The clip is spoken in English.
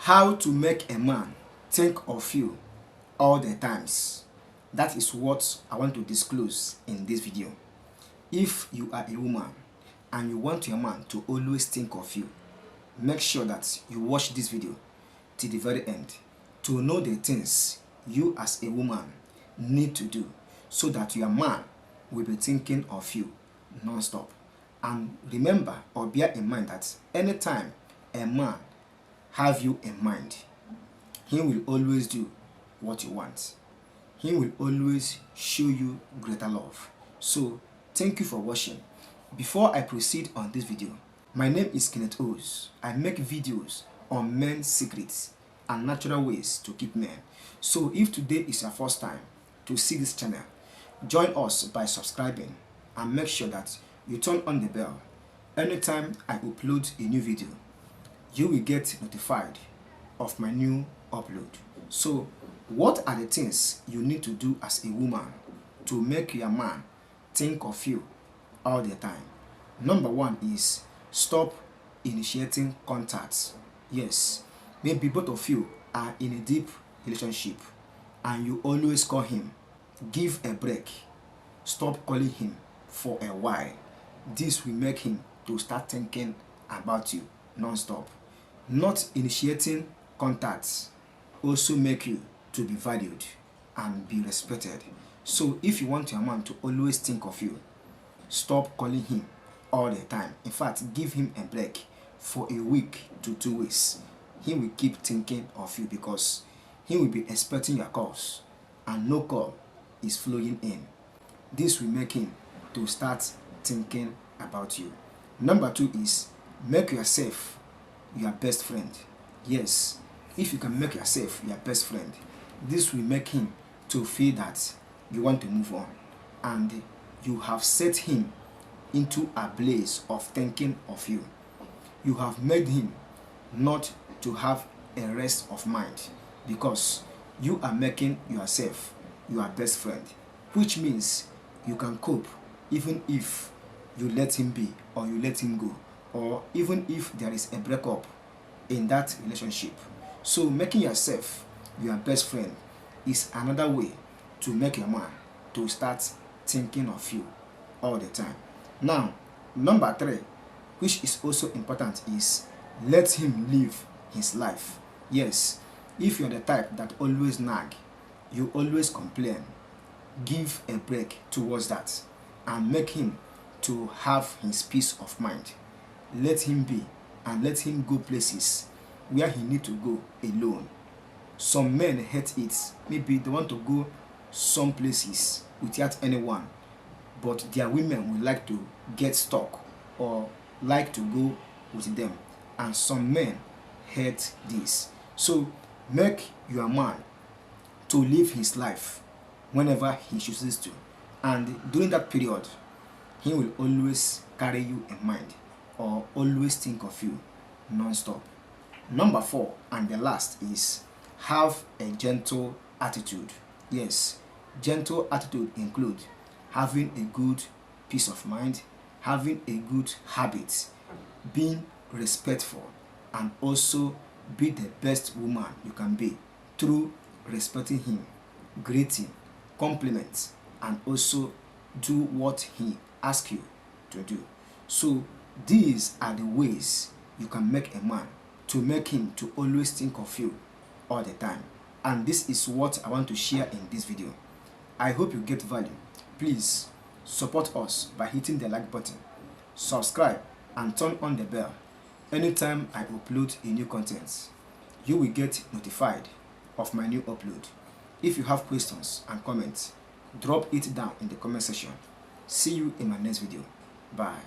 How to make a man think of you all the times. That is what I want to disclose in this video. If you are a woman and you want your man to always think of you, make sure that you watch this video to the very end to know the things you as a woman need to do so that your man will be thinking of you non-stop. And remember or bear in mind that anytime a man have you in mind, he will always do what you want. He will always show you greater love. So thank you for watching. Before I proceed on this video, my name is Kenneth Os. I make videos on men's secrets and natural ways to keep men. So if today is your first time to see this channel, join us by subscribing and make sure that you turn on the bell. Anytime I upload a new video, you will get notified of my new upload. So what are the things you need to do as a woman to make your man think of you all the time? Number one is stop initiating contacts. Yes, maybe both of you are in a deep relationship and you always call him. Give a break. Stop calling him for a while. This will make him to start thinking about you non-stop. Not initiating contacts also make you to be valued and be respected. So if you want your man to always think of you, stop calling him all the time. In fact, give him a break for a week to 2 weeks. He will keep thinking of you because he will be expecting your calls and no call is flowing in. This will make him to start thinking about you. Number two is make yourself your best friend. Yes, if you can make yourself your best friend, this will make him to feel that you want to move on and you have set him into a blaze of thinking of you. You have made him not to have a rest of mind because you are making yourself your best friend, which means you can cope even if you let him be or you let him go, or even if there is a breakup in that relationship. So making yourself your best friend is another way to make your man to start thinking of you all the time. Now, number three, which is also important, is let him live his life. Yes, if you're the type that always nag, you always complain, give a break towards that and make him to have his peace of mind. Let him be and let him go places where he need to go alone. Some men hate it. Maybe they want to go some places without anyone, but their women will like to get stuck or like to go with them, and some men hate this. So make your man to live his life whenever he chooses to, and during that period he will always carry you in mind or always think of you non-stop. Number four and the last is have a gentle attitude. Yes, gentle attitude includes having a good peace of mind, having a good habit, being respectful, and also be the best woman you can be through respecting him, greeting, compliments, and also do what he asks you to do. So these are the ways you can make a man to make him to always think of you all the time. And this is what I want to share in this video. I hope you get value. Please support us by hitting the like button, subscribe, and turn on the bell. Anytime I upload a new content, you will get notified of my new upload. If you have questions and comments, drop it down in the comment section. See you in my next video. Bye.